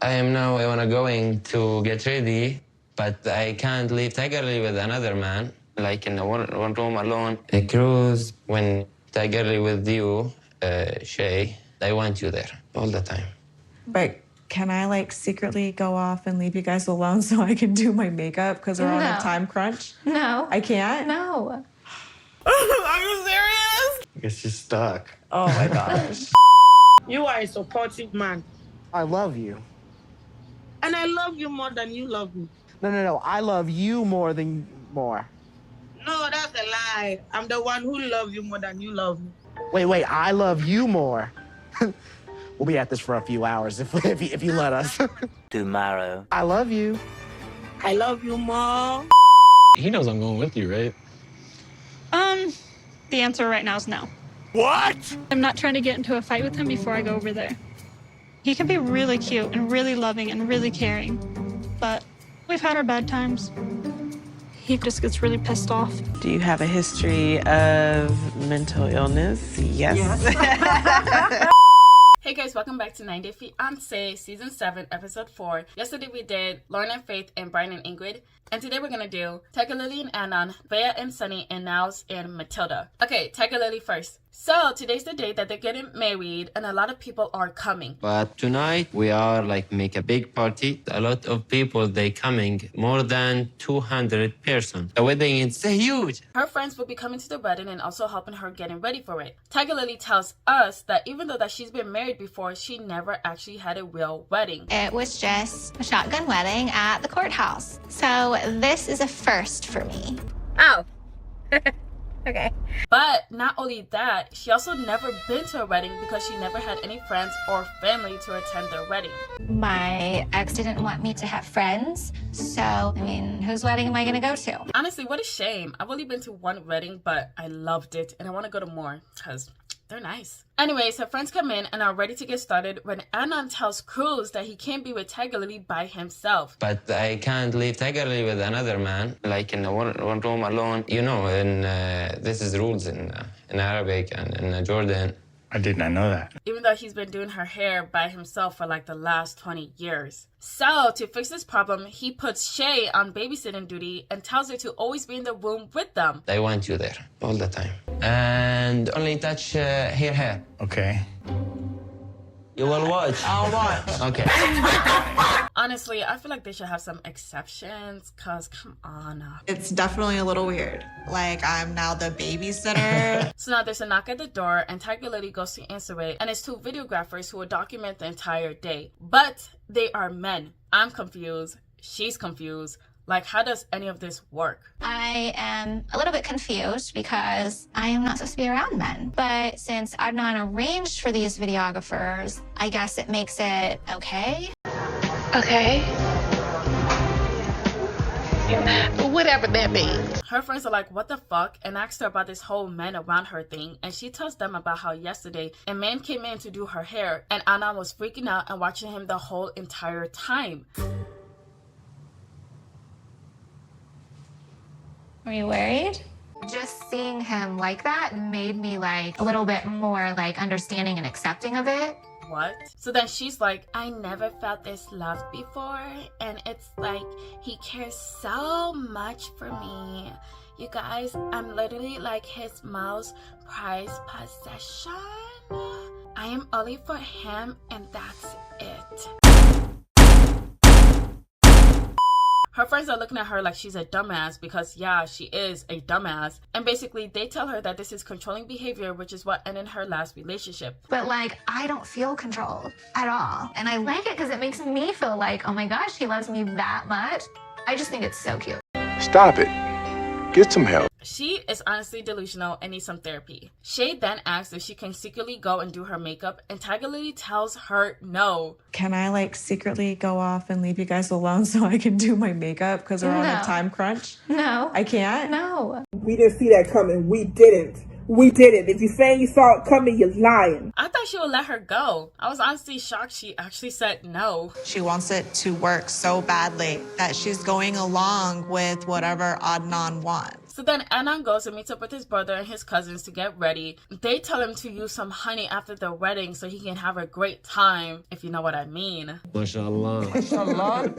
I am now I wanna going to get ready, but I can't leave Tigerlily with another man, like in one room alone. A cruise when Tigerlily with you, Shay, I want you there all the time. But can I like secretly go off and leave you guys alone so I can do my makeup because we're on a time crunch? No. I can't? No. Are you serious? I guess you're stuck. Oh my gosh. You are a supportive man. I love you. And I love you more than you love me. No. I love you more than more. No, that's a lie. I'm the one who loves you more than you love me. Wait. I love you more. We'll be at this for a few hours if you let us. Tomorrow. I love you. I love you more. He knows I'm going with you, right? The answer right now is no. What? I'm not trying to get into a fight with him before I go over there. He can be really cute and really loving and really caring, but we've had our bad times. He just gets really pissed off. Do you have a history of mental illness? Yes. Hey guys, welcome back to 9 Day Fiancé, Season 7, Episode 4. Yesterday we did Lauren and Faith and Brian and Ingrid. And today we're going to do Tigerlily and Adnan, Veah and Sunny, and Niles and Matilda. Okay, Tigerlily first. So today's the day that they're getting married and a lot of people are coming. But tonight we are like make a big party. A lot of people they coming, more than 200 person. The wedding is huge. Her friends will be coming to the wedding and also helping her getting ready for it. Tigerlily tells us that even though that she's been married before, she never actually had a real wedding. It was just a shotgun wedding at the courthouse. So this is a first for me. Oh. Okay. But not only that, she also never been to a wedding because she never had any friends or family to attend their wedding. My ex didn't want me to have friends, so, I mean, whose wedding am I gonna go to? Honestly, what a shame. I've only been to one wedding, but I loved it, and I want to go to more because they're nice. Anyways, her friends come in and are ready to get started when Adnan tells Cruz that he can't be with Tigerlily by himself. But I can't leave Tigerlily with another man, like in one room alone. You know, this is rules in Arabic and in Jordan. I did not know that. Even though he's been doing her hair by himself for like the last 20 years. So, to fix this problem, he puts Shay on babysitting duty and tells her to always be in the room with them. I want you there all the time. And only touch her hair. Okay. You will watch. I'll watch. Okay. Honestly, I feel like they should have some exceptions, cause come on. It's definitely a little weird. Like, I'm now the babysitter. So now there's a knock at the door and Tigerlily goes to answer it, and it's two videographers who will document the entire day. But they are men. I'm confused. She's confused. Like, how does any of this work? I am a little bit confused because I am not supposed to be around men. But since Adnan arranged for these videographers, I guess it makes it okay. Okay. Whatever that means. Her friends are like, what the fuck? And asked her about this whole men around her thing. And she tells them about how yesterday a man came in to do her hair and Adnan was freaking out and watching him the whole entire time. Are you worried? Just seeing him like that made me like a little bit more like understanding and accepting of it. What? So then she's like, I never felt this love before, and it's like he cares so much for me. You guys, I'm literally like his most prized possession. I am only for him, and that's it. Her friends are looking at her like she's a dumbass because, yeah, she is a dumbass. And basically, they tell her that this is controlling behavior, which is what ended her last relationship. But, like, I don't feel controlled at all. And I like it because it makes me feel like, oh my gosh, he loves me that much. I just think it's so cute. Stop it. Get some help. She is honestly delusional and needs some therapy. Shay then asks if she can secretly go and do her makeup, and Tigerlily tells her no. Can I like secretly go off and leave you guys alone so I can do my makeup because we're on a time crunch? No. I can't? No. We didn't see that coming. We didn't. We didn't. If you're saying you saw it coming, you're lying. I thought she would let her go. I was honestly shocked she actually said no. She wants it to work so badly that she's going along with whatever Adnan wants. So then Adnan goes and meets up with his brother and his cousins to get ready. They tell him to use some honey after the wedding so he can have a great time, if you know what I mean. MashaAllah. MashaAllah.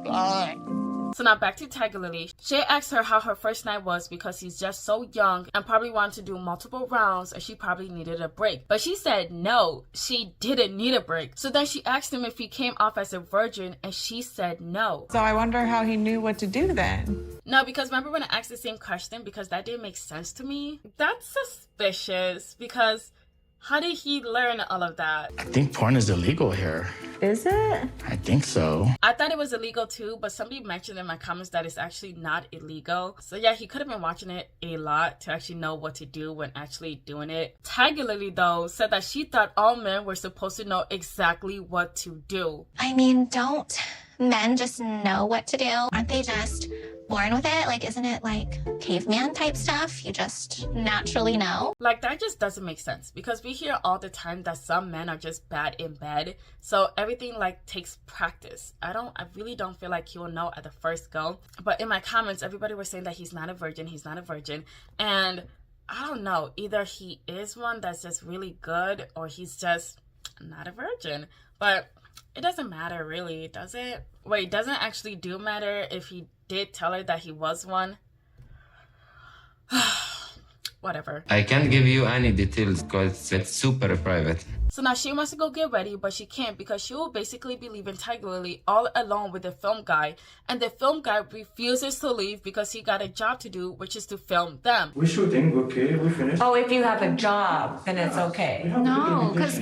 MashaAllah. So now back to Tigerlily. Shay asked her how her first night was because he's just so young and probably wanted to do multiple rounds and she probably needed a break. But she said no, she didn't need a break. So then she asked him if he came off as a virgin and she said no. So I wonder how he knew what to do then. No, because remember when I asked the same question, because that didn't make sense to me? That's suspicious because how did he learn all of that? I think porn is illegal here. Is it? I think so. I thought it was illegal too, but somebody mentioned in my comments that it's actually not illegal. So yeah, he could have been watching it a lot to actually know what to do when actually doing it. Tigerlily though said that she thought all men were supposed to know exactly what to do. I mean, don't men just know what to do? Aren't they just born with it? Like, isn't it like caveman type stuff? You just naturally know. Like, that just doesn't make sense because we hear all the time that some men are just bad in bed. So everything like takes practice. I really don't feel like he will know at the first go. But in my comments, everybody was saying that he's not a virgin. He's not a virgin. And I don't know, either he is one that's just really good or he's just not a virgin. But it doesn't matter really, does it? Wait, doesn't actually do matter if he did tell her that he was one? Whatever. I can't give you any details because it's super private. So now she wants to go get ready, but she can't because she will basically be leaving Tigerlily all alone with the film guy. And the film guy refuses to leave because he got a job to do, which is to film them. We're shooting, okay, we finished. Oh, if you have a job, then it's okay. No, because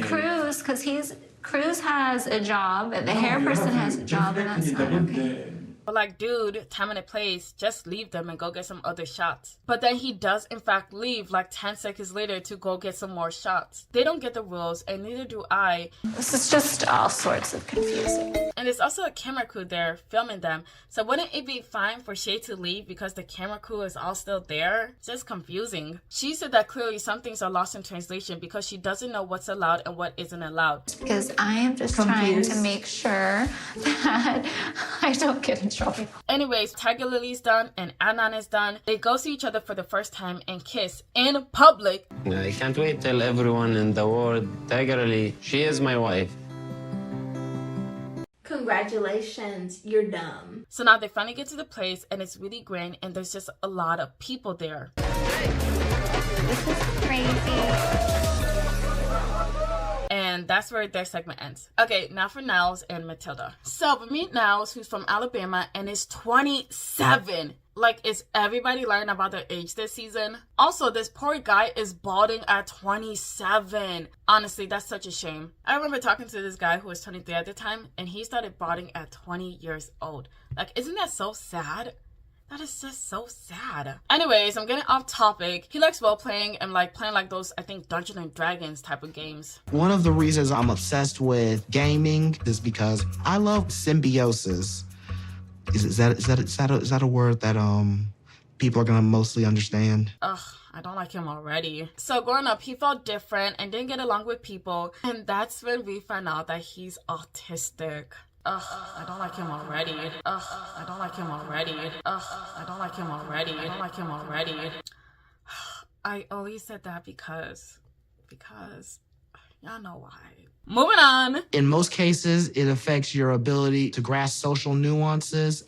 Cruz has a job, the hair person has a job, and that's not okay. But like, dude, time and a place, just leave them and go get some other shots. But then he does in fact leave like 10 seconds later to go get some more shots. They don't get the rules and neither do I. This is just all sorts of confusing. And there's also a camera crew there filming them. So wouldn't it be fine for Shay to leave because the camera crew is all still there? It's just confusing. She said that clearly some things are lost in translation because she doesn't know what's allowed and what isn't allowed. Because I am just trying to make sure that I don't get in trouble. Anyways, Tigerlily's done and Adnan is done. They go see each other for the first time and kiss in public. I can't wait to tell everyone in the world, Tigerlily, she is my wife. Congratulations, you're dumb. So now they finally get to the place and it's really grand and there's just a lot of people there. This is crazy. And that's where their segment ends. Okay, now for Niles and Matilda. So we meet Niles, who's from Alabama and is 27. Like, is everybody learning about their age this season? Also, this poor guy is balding at 27. Honestly, that's such a shame. I remember talking to this guy who was 23 at the time, and he started balding at 20 years old. Like, isn't that so sad? That is just so sad. Anyways, I'm getting off topic. He likes role-playing and like playing like those, I think, Dungeons and Dragons type of games. One of the reasons I'm obsessed with gaming is because I love symbiosis. Is that a word that people are gonna mostly understand? Ugh, I don't like him already. So growing up, he felt different and didn't get along with people, and that's when we found out that he's autistic. Ugh, I don't like him already. Ugh, I don't like him already. Ugh, I don't like him already. I don't like him already. I only said that because y'all know why. Moving on. In most cases, it affects your ability to grasp social nuances,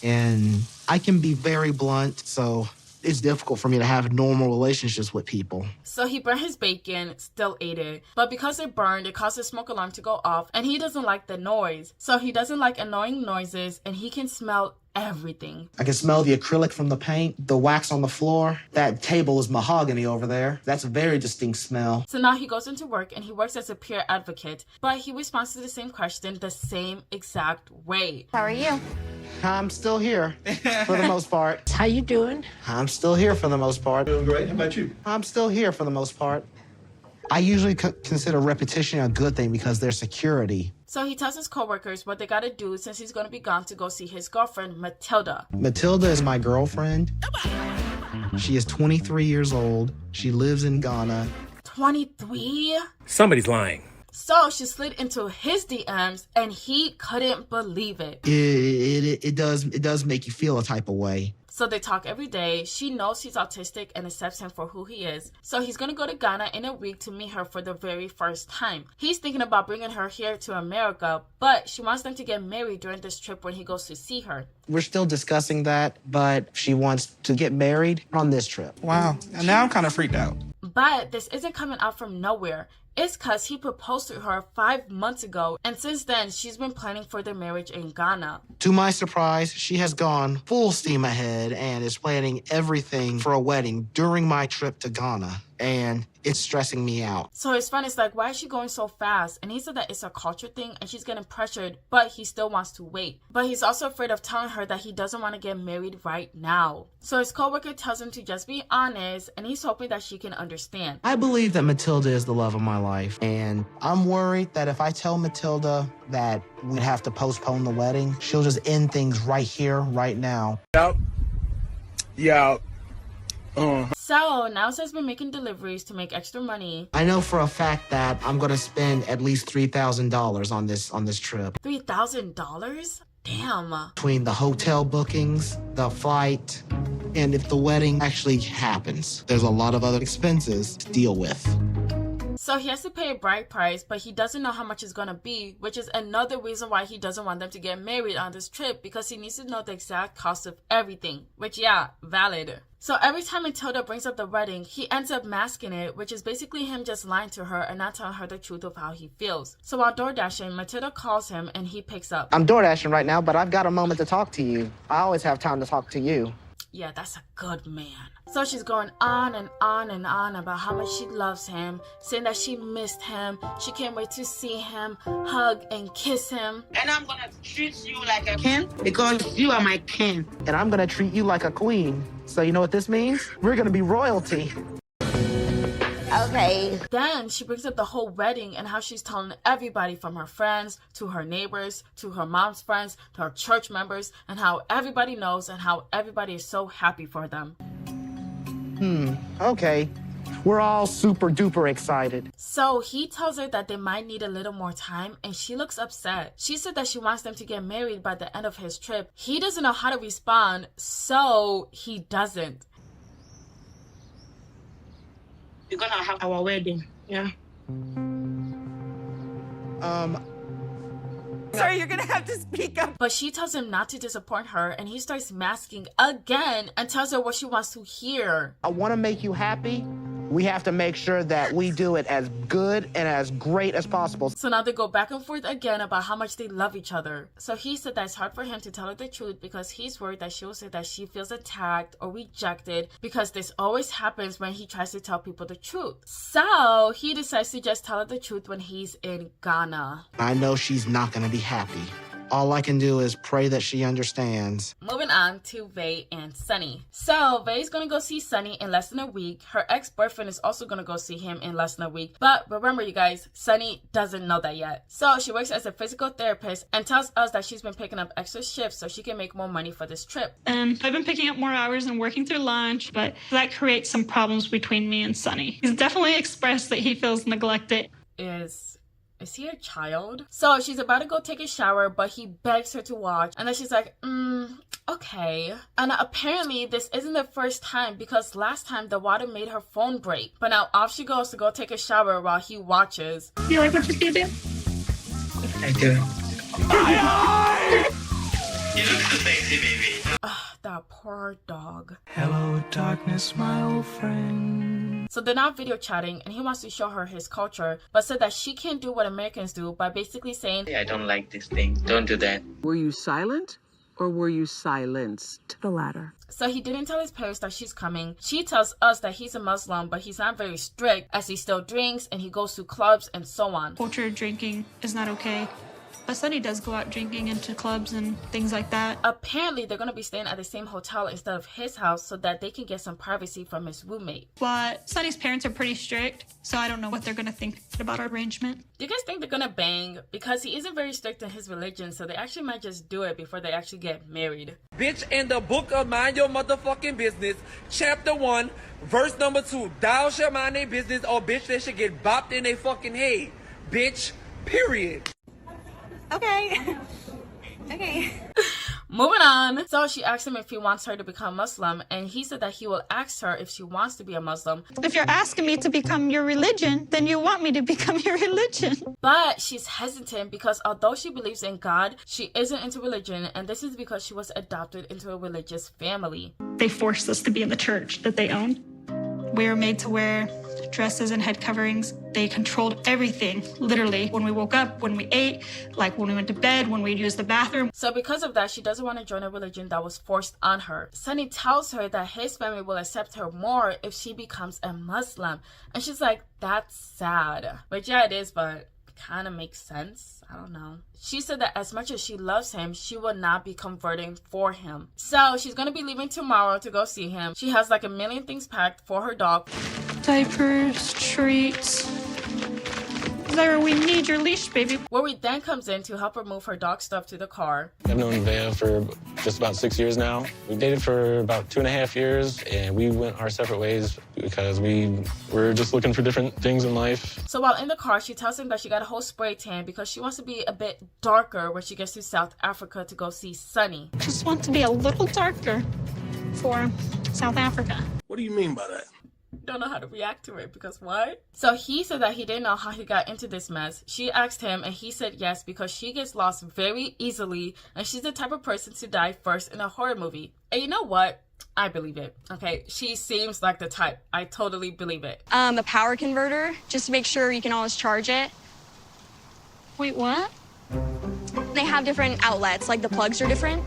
and I can be very blunt, so it's difficult for me to have normal relationships with people. So he burned his bacon, still ate it. But because it burned, it caused the smoke alarm to go off, and he doesn't like the noise. So he doesn't like annoying noises, and he can smell everything. I can smell the acrylic from the paint, the wax on the floor. That table is mahogany over there. That's a very distinct smell. So now he goes into work and he works as a peer advocate, but he responds to the same question the same exact way. How are you? I'm still here for the most part. How you doing? I'm still here for the most part. Doing great. How about you? I'm still here for the most part. I usually consider repetition a good thing because there's security. So he tells his coworkers what they gotta do since he's gonna be gone to go see his girlfriend, Matilda. Matilda is my girlfriend. She is 23 years old. She lives in Ghana. 23? Somebody's lying. So she slid into his DMs and he couldn't believe it. It does make you feel a type of way. So they talk every day. She knows he's autistic and accepts him for who he is. So he's gonna go to Ghana in a week to meet her for the very first time. He's thinking about bringing her here to America, but she wants them to get married during this trip when he goes to see her. We're still discussing that, but she wants to get married on this trip. Wow. And now I'm kind of freaked out. But this isn't coming out from nowhere. It's because he proposed to her 5 months ago, and since then, she's been planning for their marriage in Ghana. To my surprise, she has gone full steam ahead and is planning everything for a wedding during my trip to Ghana, and it's stressing me out. So his friend is like, why is she going so fast? And he said that it's a culture thing and she's getting pressured, but he still wants to wait. But he's also afraid of telling her that he doesn't want to get married right now. So his coworker tells him to just be honest, and he's hoping that she can understand. I believe that Matilda is the love of my life, and I'm worried that if I tell Matilda that we'd have to postpone the wedding, she'll just end things right here, right now. Yeah. So Niles has been making deliveries to make extra money. I know for a fact that I'm gonna spend at least $3,000 on this trip. $3,000? Damn. Between the hotel bookings, the flight, and if the wedding actually happens, there's a lot of other expenses to deal with. So he has to pay a bride price, but he doesn't know how much it's gonna be, which is another reason why he doesn't want them to get married on this trip, because he needs to know the exact cost of everything, which, yeah, valid. So every time Matilda brings up the wedding, he ends up masking it, which is basically him just lying to her and not telling her the truth of how he feels. So while door dashing, Matilda calls him and he picks up. I'm door dashing right now, but I've got a moment to talk to you. I always have time to talk to you. Yeah, that's a good man. So she's going on and on and on about how much she loves him, saying that she missed him, she can't wait to see him, hug and kiss him. And I'm gonna treat you like a king because you are my king. And I'm gonna treat you like a queen. So you know what this means? We're gonna be royalty. Okay. Then she brings up the whole wedding and how she's telling everybody from her friends to her neighbors to her mom's friends to her church members, and how everybody knows and how everybody is so happy for them. Okay. We're all super duper excited. So he tells her that they might need a little more time, and she looks upset. She said that she wants them to get married by the end of his trip. He doesn't know how to respond, so he doesn't. We're gonna have our wedding, yeah? Sorry, you're gonna have to speak up. But she tells him not to disappoint her, and he starts masking again and tells her what she wants to hear. I want to make you happy. We have to make sure that we do it as good and as great as possible. So now they go back and forth again about how much they love each other. So he said that it's hard for him to tell her the truth because he's worried that she'll say that she feels attacked or rejected, because this always happens when he tries to tell people the truth. So he decides to just tell her the truth when he's in Ghana. I know she's not going to be happy. All I can do is pray that she understands. Moving on to Veah and Sunny. So Veah's gonna go see Sunny in less than a week. Her ex-boyfriend is also gonna go see him in less than a week. But remember, you guys, Sunny doesn't know that yet. So she works as a physical therapist and tells us that she's been picking up extra shifts so she can make more money for this trip. And I've been picking up more hours and working through lunch, but that creates some problems between me and Sunny. He's definitely expressed that he feels neglected. Is he a child? So she's about to go take a shower, but he begs her to watch. And then she's like, okay. And apparently this isn't the first time, because last time the water made her phone break. But now off she goes to go take a shower while he watches. You like what you see, babe? I do. You look so sexy, baby. That poor dog. Hello, darkness, my old friend. So they're not video chatting, and he wants to show her his culture, but said that she can't do what Americans do by basically saying, I don't like this thing. Don't do that. Were you silent or were you silenced? The latter. So he didn't tell his parents that she's coming. She tells us that he's a Muslim, but he's not very strict, as he still drinks and he goes to clubs and so on. Culture drinking is not okay. But Sunny does go out drinking into clubs and things like that. Apparently, they're going to be staying at the same hotel instead of his house so that they can get some privacy from his roommate. But Sunny's parents are pretty strict, so I don't know what they're going to think about our arrangement. Do you guys think they're going to bang? Because he isn't very strict in his religion, so they actually might just do it before they actually get married. Bitch, in the book of Mind Your Motherfucking Business, chapter 1, verse number 2, thou shalt mind their business, or bitch, they should get bopped in their fucking head. Bitch, period. Okay. Okay. Moving on. So she asked him if he wants her to become Muslim, and he said that he will ask her if she wants to be a Muslim. If you're asking me to become your religion, then you want me to become your religion. But she's hesitant because although she believes in God, she isn't into religion, and this is because she was adopted into a religious family. They forced us to be in the church that they owned. We were made to wear dresses and head coverings. They controlled everything, literally. When we woke up, when we ate, like when we went to bed, when we used the bathroom. So because of that, she doesn't want to join a religion that was forced on her. Sunny tells her that his family will accept her more if she becomes a Muslim. And she's like, that's sad. Which yeah, it is, but kind of makes sense. I don't know. She said that as much as she loves him, she will not be converting for him. So she's going to be leaving tomorrow to go see him. She has like a million things packed for her dog. Diapers, treats. Zyra, we need your leash, baby. Worry then comes in to help her move her dog stuff to the car. I've known Veah for just about 6 years now. We dated for about 2.5 years, and we went our separate ways because we were just looking for different things in life. So while in the car, she tells him that she got a whole spray tan because she wants to be a bit darker when she gets to South Africa to go see Sunny. Just want to be a little darker for South Africa. What do you mean by that? Don't know how to react to it because what? So he said that he didn't know how he got into this mess. She asked him and he said yes because she gets lost very easily and she's the type of person to die first in a horror movie. And you know what? I believe it. Okay, she seems like the type. I totally believe it. A power converter, just to make sure you can always charge it. Wait, what? They have different outlets, like the plugs are different.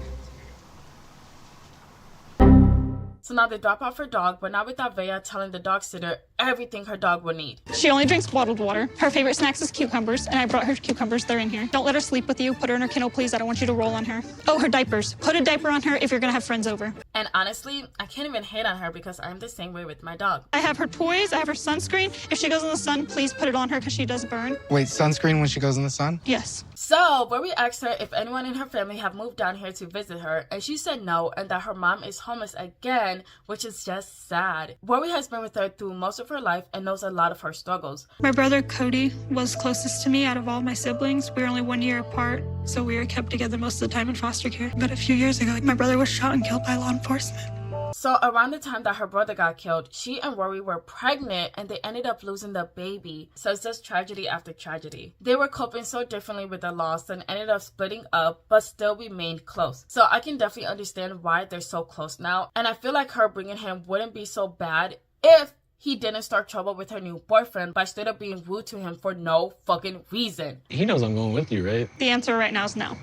So now they drop off her dog, but not without Veah telling the dog sitter everything her dog will need. She only drinks bottled water. Her favorite snacks is cucumbers, and I brought her cucumbers. They're in here. Don't let her sleep with you. Put her in her kennel, please. I don't want you to roll on her. Oh, her diapers. Put a diaper on her if you're gonna have friends over. And honestly, I can't even hate on her because I'm the same way with my dog. I have her toys. I have her sunscreen. If she goes in the sun, please put it on her because she does burn. Wait, sunscreen when she goes in the sun? Yes. So, Worry asked her if anyone in her family have moved down here to visit her, and she said no, and that her mom is homeless again, which is just sad. Worry has been with her through most of her life and knows a lot of her struggles. My brother Cody was closest to me out of all my siblings. We were only 1 year apart, so we were kept together most of the time in foster care. But a few years ago, my brother was shot and killed by law enforcement. So around the time that her brother got killed, she and Worry were pregnant and they ended up losing the baby. So it's just tragedy after tragedy. They were coping so differently with the loss and ended up splitting up, but still remained close. So I can definitely understand why they're so close now. And I feel like her bringing him wouldn't be so bad if he didn't start trouble with her new boyfriend by straight up being rude to him for no fucking reason. He knows I'm going with you, right? The answer right now is no.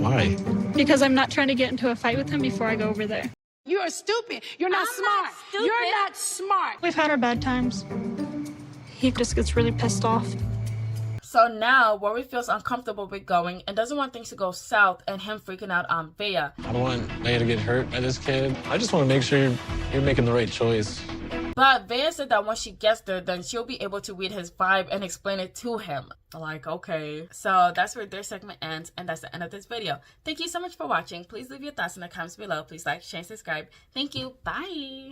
Why? Because I'm not trying to get into a fight with him before I go over there. You are stupid. You're not smart. You're not smart. We've had our bad times. He just gets really pissed off. So now Worry feels uncomfortable with going and doesn't want things to go south and him freaking out on Veah. I don't want Veah to get hurt by this kid. I just want to make sure you're making the right choice. But Veah said that once she gets there, then she'll be able to read his vibe and explain it to him. Like, okay. So that's where their segment ends, and that's the end of this video. Thank you so much for watching. Please leave your thoughts in the comments below. Please like, share, and subscribe. Thank you. Bye.